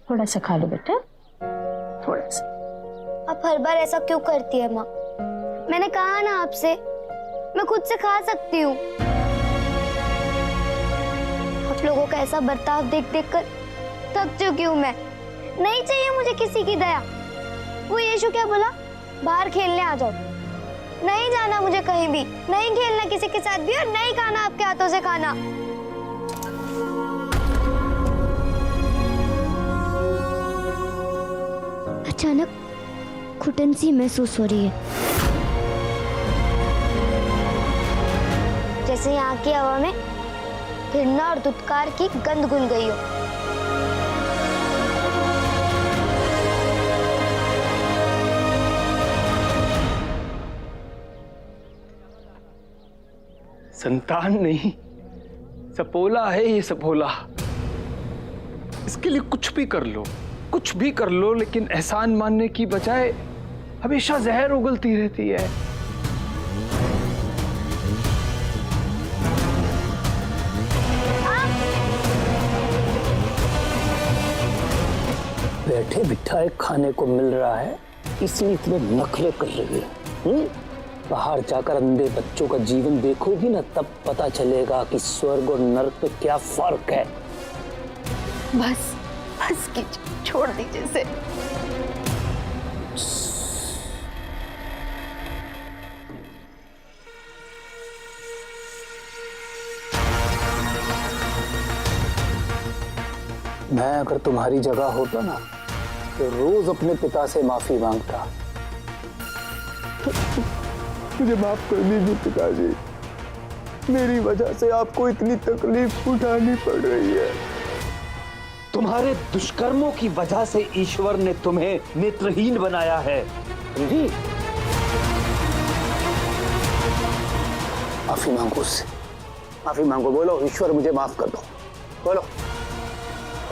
थोड़ा सा खा लो बेटा, थोड़ा सा। आप हर बार ऐसा क्यों करती है माँ? मैंने कहा ना आपसे, मैं खुद से खा सकती हूँ। आप लोगों का ऐसा बर्ताव देख देख कर थक चुकी हूँ मैं। नहीं चाहिए मुझे किसी की दया। वो यीशु क्या बोला? बाहर खेलने आ जाओ। नहीं जाना मुझे कहीं भी, नहीं खेलना किसी के साथ भी, और नहीं खाना आपके हाथों से खाना। अचानक घुटन सी महसूस हो रही है, जैसे यहाँ की हवा में घृणा और धुतकार की गंध घुल गई हो। संतान नहीं, सपोला है ये, सपोला। इसके लिए कुछ भी कर लो, कुछ भी कर लो, लेकिन एहसान मानने की बजाय हमेशा जहर उगलती रहती है। बैठे बिठाए खाने को मिल रहा है, इसलिए इतने नखरे कर रही है। बाहर जाकर अंधे बच्चों का जीवन देखोगी ना, तब पता चलेगा कि स्वर्ग और नरक में क्या फर्क है। बस बस कीजिए, छोड़ दीजिए इसे। मैं अगर तुम्हारी जगह होता ना, तो रोज अपने पिता से माफी मांगता। मुझे माफ कर दीजिए पिताजी, मेरी वजह से आपको इतनी तकलीफ उठानी पड़ रही है। तुम्हारे दुष्कर्मों की वजह से ईश्वर ने तुम्हें नेत्रहीन बनाया है, समझी? माफी मांगो उससे, माफी मांगो। बोलो, ईश्वर मुझे माफ कर दो, बोलो।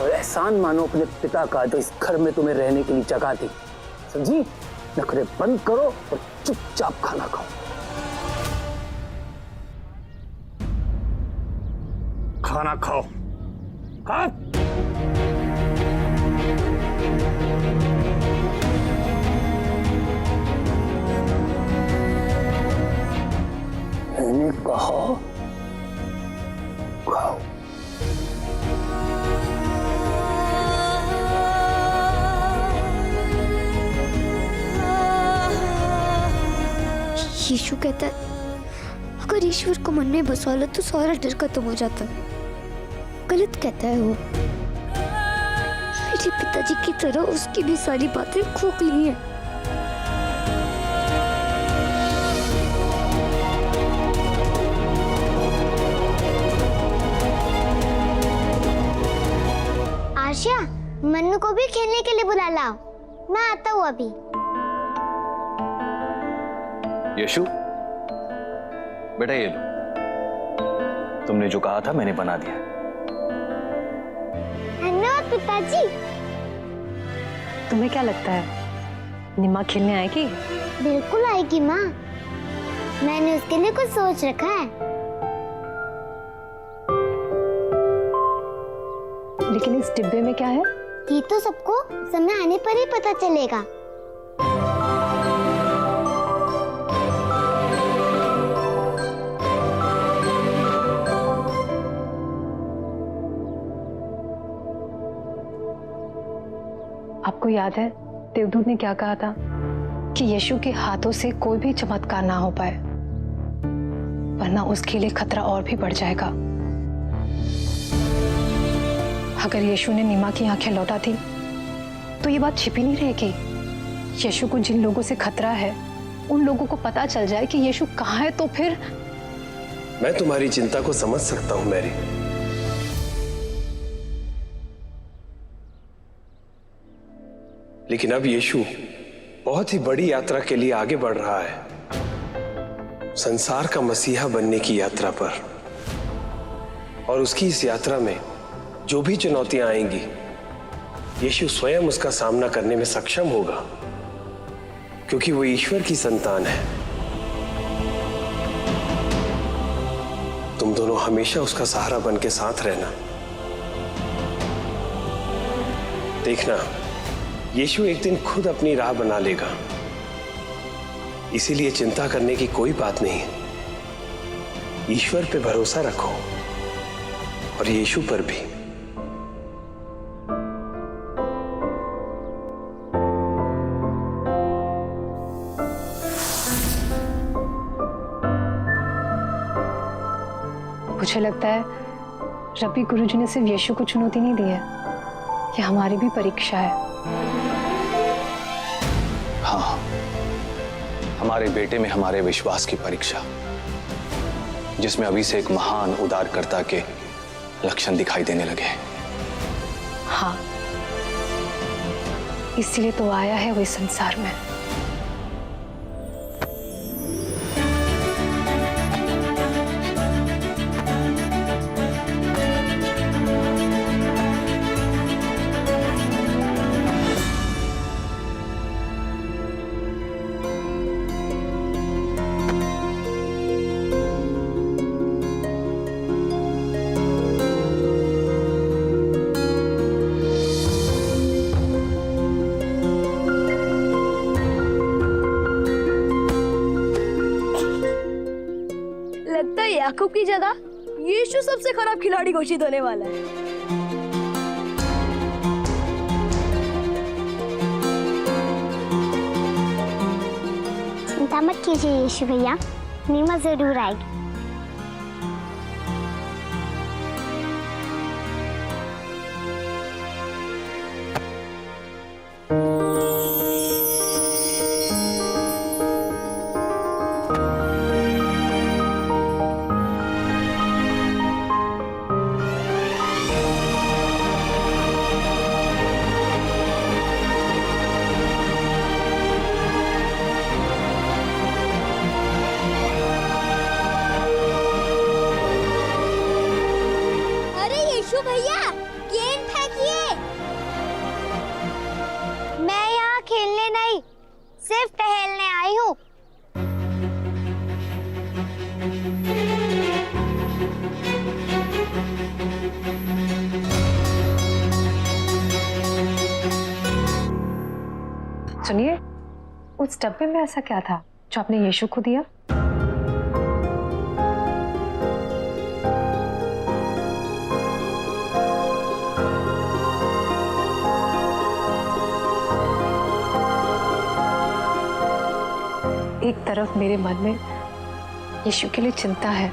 और एहसान मानो अपने पिता का, जो इस घर में तुम्हें रहने के लिए जगह दी, समझी? नखरे बंद करो और चुपचाप खाना खाओ। खाना खाओ, खाओ। मैंने कहा खाओ। यीशु कहता है, अगर ईश्वर को मन में बसवा लो तो सारा डर खत्म हो जाता है। गलत कहता है वो। मेरे पिताजी की तरह उसकी भी सारी बातें खोखली हैं। आशा, मन्नू को भी खेलने के लिए बुला लाओ, मैं आता हूँ अभी। यशु, बेटा ये लो, तुमने जो कहा था मैंने बना दिया। धन्यवाद पिताजी। तुम्हें क्या लगता है निम्मा खेलने आएगी? बिल्कुल आएगी माँ, मैंने उसके लिए कुछ सोच रखा है। लेकिन इस डिब्बे में क्या है? ये तो सबको समय आने पर ही पता चलेगा। आपको याद है देवदूत ने क्या कहा था कि यीशु के हाथों से कोई भी चमत्कार ना हो पाए, वरना उसके लिए खतरा और भी बढ़ जाएगा। अगर यीशु ने निमा की आंखें लौटा दी तो ये बात छिपी नहीं रहेगी। यीशु को जिन लोगों से खतरा है उन लोगों को पता चल जाए कि यीशु कहाँ है, तो फिर। मैं तुम्हारी चिंता को समझ सकता हूं मैरी, लेकिन अब यीशु बहुत ही बड़ी यात्रा के लिए आगे बढ़ रहा है, संसार का मसीहा बनने की यात्रा पर। और उसकी इस यात्रा में जो भी चुनौतियां आएंगी, यीशु स्वयं उसका सामना करने में सक्षम होगा, क्योंकि वो ईश्वर की संतान है। तुम दोनों हमेशा उसका सहारा बन के साथ रहना। देखना, यीशु एक दिन खुद अपनी राह बना लेगा, इसीलिए चिंता करने की कोई बात नहीं। ईश्वर पे भरोसा रखो और यीशु पर भी। मुझे लगता है रब्बी गुरुजी ने सिर्फ यीशु को चुनौती नहीं दी है, ये हमारी भी परीक्षा है। हाँ, हमारे बेटे में हमारे विश्वास की परीक्षा, जिसमें अभी से एक महान उदारकर्ता के लक्षण दिखाई देने लगे हैं। हाँ, इसलिए तो आया है वो इस संसार में। लगता है याकूब की जगह यीशु सबसे खराब खिलाड़ी घोषित होने वाला है। चिंता मत कीजिए यीशु भैया, नीमा जरूर आएगी। अरे यीशु भैया, गेंद फेंकिए। मैं यहाँ खेलने नहीं, सिर्फ टहलने आई हूँ। सुनिए, उस डब्बे में ऐसा क्या था जो आपने यीशु को दिया? एक तरफ मेरे मन में यीशु के लिए चिंता है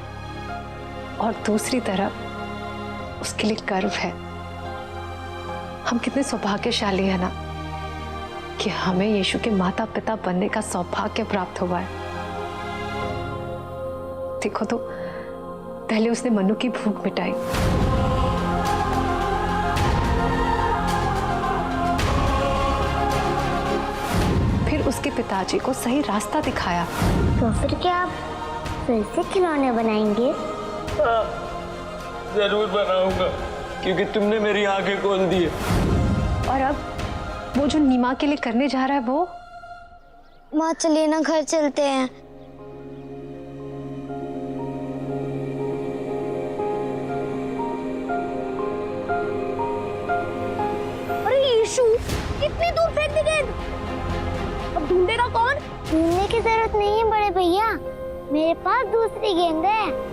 और दूसरी तरफ उसके लिए गर्व है। हम कितने सौभाग्यशाली हैं ना कि हमें यीशु के माता पिता बनने का सौभाग्य प्राप्त हुआ है। देखो तो, पहले उसने मनु की भूख मिटाई, फिर उसके पिताजी को सही रास्ता दिखाया। तो फिर क्या आप फिर से खिलौने बनाएंगे? जरूर बनाऊंगा, क्योंकि तुमने मेरी आंखें खोल दी है। और अब वो जो नीमा के लिए करने जा रहा है वो? माँ चलिए ना, घर चलते हैं। अरे यीशु, कितनी दूर फेंक दी गेंद? अब ढूंढेगा कौन? ढूंढने की जरूरत नहीं है बड़े भैया, मेरे पास दूसरी गेंद है।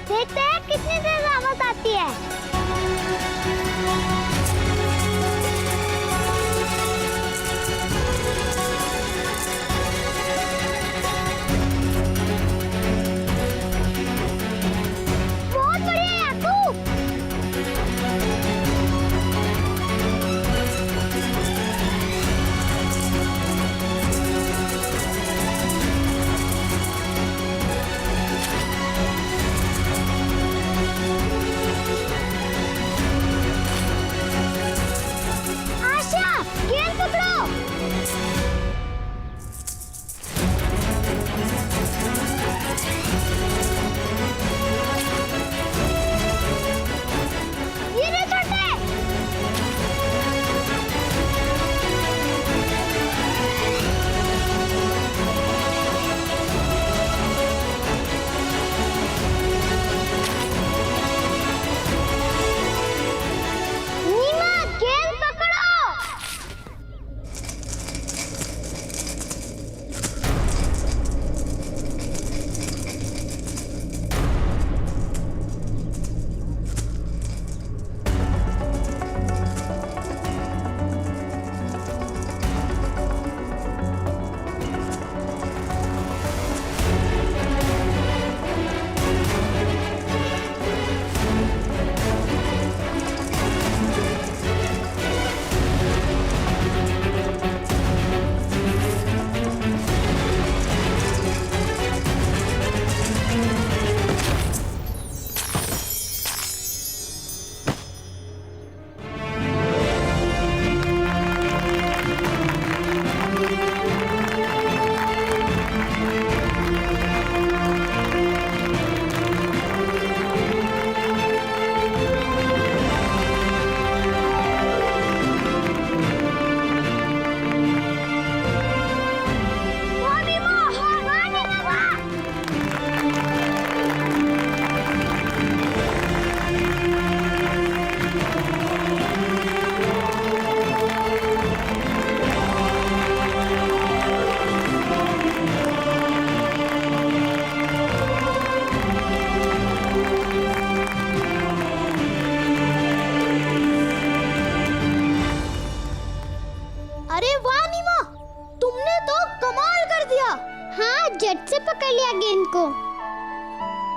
देखते हैं कितनी देर आवाज आती है।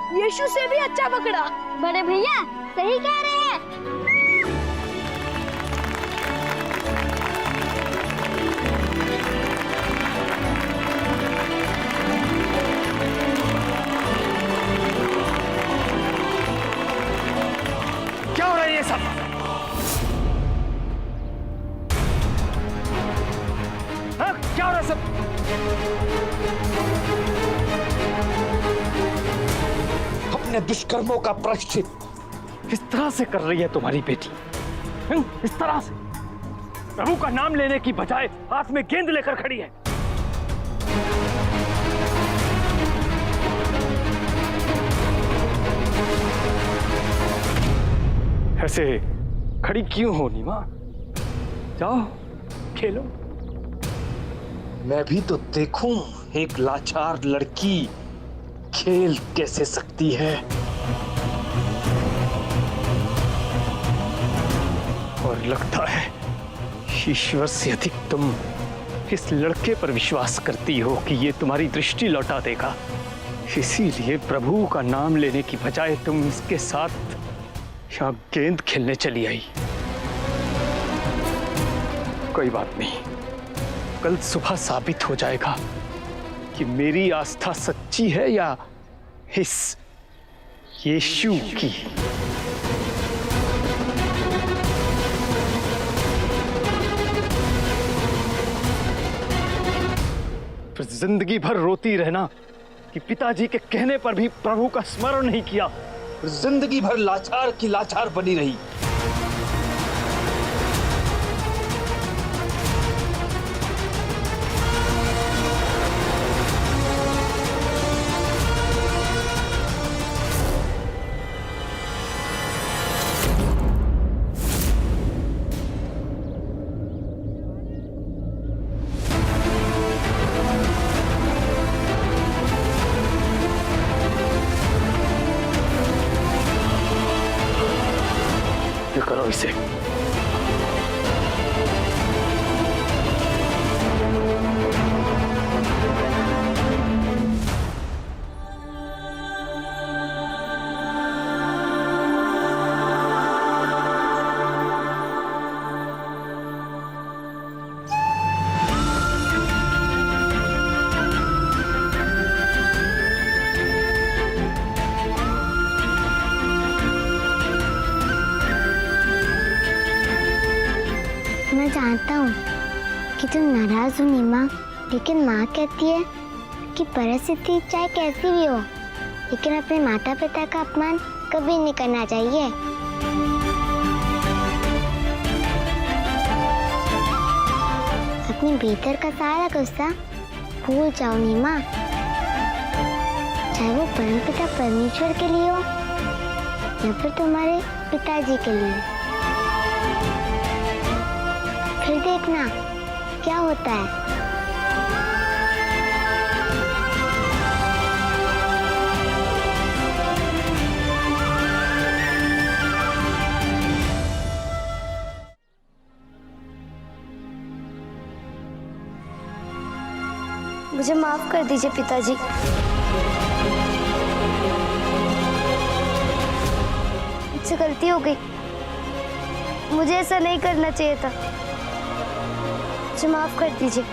यीशु से भी अच्छा पकड़ा। बड़े भैया सही कह रहे हैं। क्या हो रहा है ये सब? हाँ, क्या हो रहा है सब? अपने दुष्कर्मों का प्रायश्चित किस तरह से कर रही है तुम्हारी बेटी? इस तरह से प्रभु का नाम लेने की बजाय हाथ में गेंद लेकर खड़ी है। ऐसे खड़ी क्यों हो नीमा? जाओ खेलो। मैं भी तो देखूं एक लाचार लड़की खेल कैसे सकती है। और लगता है ईश्वर से अधिक तुम इस लड़के पर विश्वास करती हो कि ये तुम्हारी दृष्टि लौटा देगा। इसीलिए प्रभु का नाम लेने की बजाय तुम इसके साथ यहाँ गेंद खेलने चली आई। कोई बात नहीं, कल सुबह साबित हो जाएगा कि मेरी आस्था सच्ची है या इस यीशु की। फिर जिंदगी भर रोती रहना कि पिताजी के कहने पर भी प्रभु का स्मरण नहीं किया। फिर जिंदगी भर लाचार की लाचार बनी रही। करो इसे। मैं जानता हूँ कि तुम नाराज हो नीमा, लेकिन माँ कहती है कि परिस्थिति चाहे कैसी भी हो, लेकिन अपने माता पिता का अपमान कभी नहीं करना चाहिए। अपने भीतर का सारा गुस्सा भूल जाओ नीमा, चाहे वो परमपिता परमेश्वर के लिए हो या फिर तुम्हारे पिताजी के लिए। फिर देखना क्या होता है। मुझे माफ कर दीजिए पिताजी। मुझसे गलती हो गई, मुझे ऐसा नहीं करना चाहिए था। मुझे माफ कर दीजिए।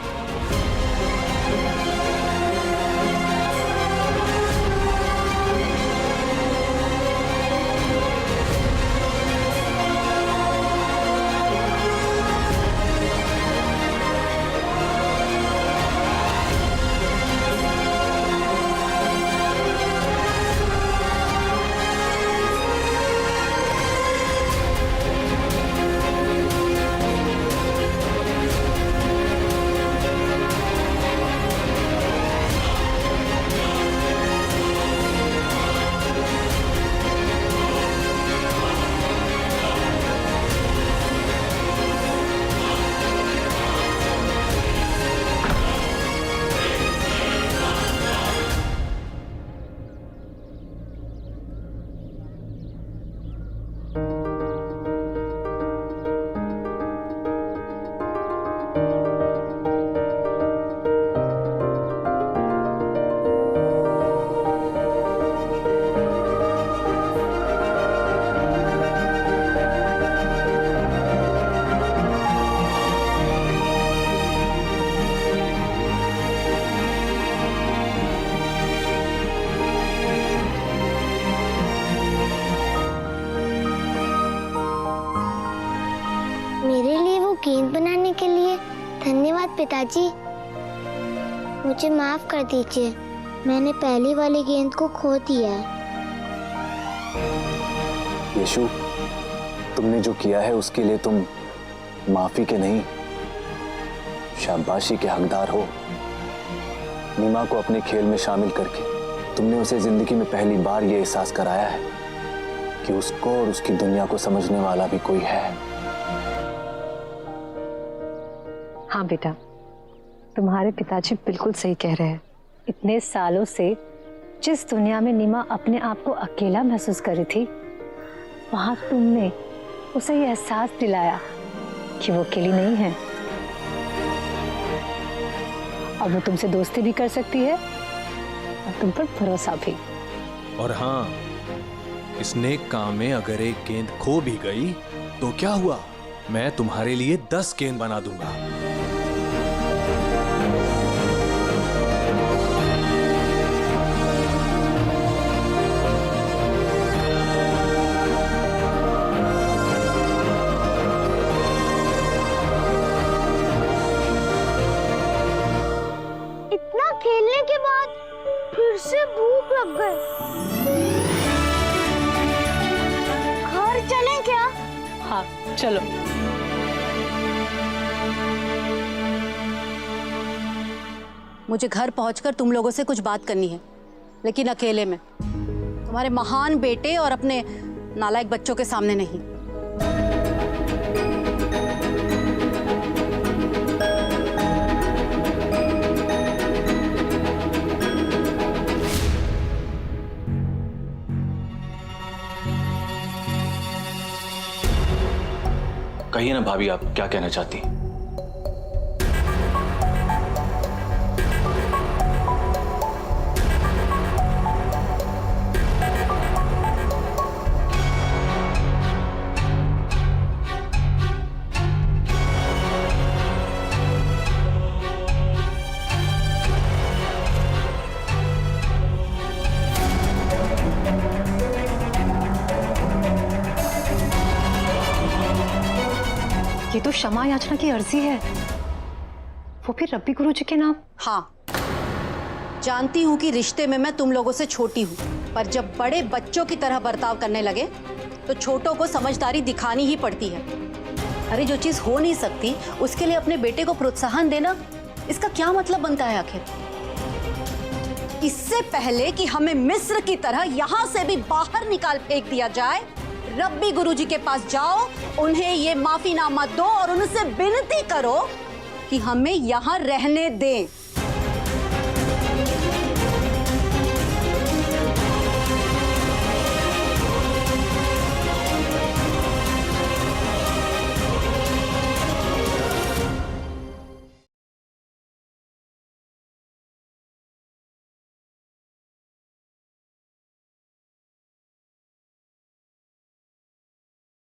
गेंद बनाने के लिए धन्यवाद पिताजी। मुझे माफ कर दीजिए, मैंने पहली वाली गेंद को खो दिया है। यीशु, तुमने जो किया है उसके लिए तुम माफी के नहीं, शाबाशी के हकदार हो। नीमा को अपने खेल में शामिल करके तुमने उसे जिंदगी में पहली बार ये एहसास कराया है कि उसको और उसकी दुनिया को समझने वाला भी कोई है। हाँ बेटा, तुम्हारे पिताजी बिल्कुल सही कह रहे हैं। इतने सालों से जिस दुनिया में नीमा अपने आप को अकेला महसूस कर रही थी, वहां तुमने उसे ये एहसास दिलाया कि वो अकेली नहीं है और वो तुमसे दोस्ती भी कर सकती है और तुम पर भरोसा भी। और हाँ, इस नेक काम में अगर एक गेंद खो भी गई तो क्या हुआ, मैं तुम्हारे लिए 10 गेंद बना दूंगा। इतना खेलने के बाद फिर से भूख लग गई। घर चलें क्या? हाँ चलो। मुझे घर पहुंचकर तुम लोगों से कुछ बात करनी है, लेकिन अकेले में, तुम्हारे महान बेटे और अपने नालायक बच्चों के सामने नहीं। कहिए ना भाभी, आप क्या कहना चाहती? ये तो क्षमा याचना की अर्जी है, वो भी रब्बी गुरुजी के नाम। हाँ, जानती हूं कि रिश्ते में मैं तुम लोगों से छोटी हूं, पर जब बड़े बच्चों की तरह बर्ताव करने लगे तो छोटों को समझदारी दिखानी ही पड़ती है। अरे जो चीज हो नहीं सकती उसके लिए अपने बेटे को प्रोत्साहन देना, इसका क्या मतलब बनता है आखिर? इससे पहले कि हमें मिस्र की तरह यहां से भी बाहर निकाल फेंक दिया जाए, रब्बी गुरुजी के पास जाओ, उन्हें ये माफीनामा दो और उनसे विनती करो कि हमें यहां रहने दें।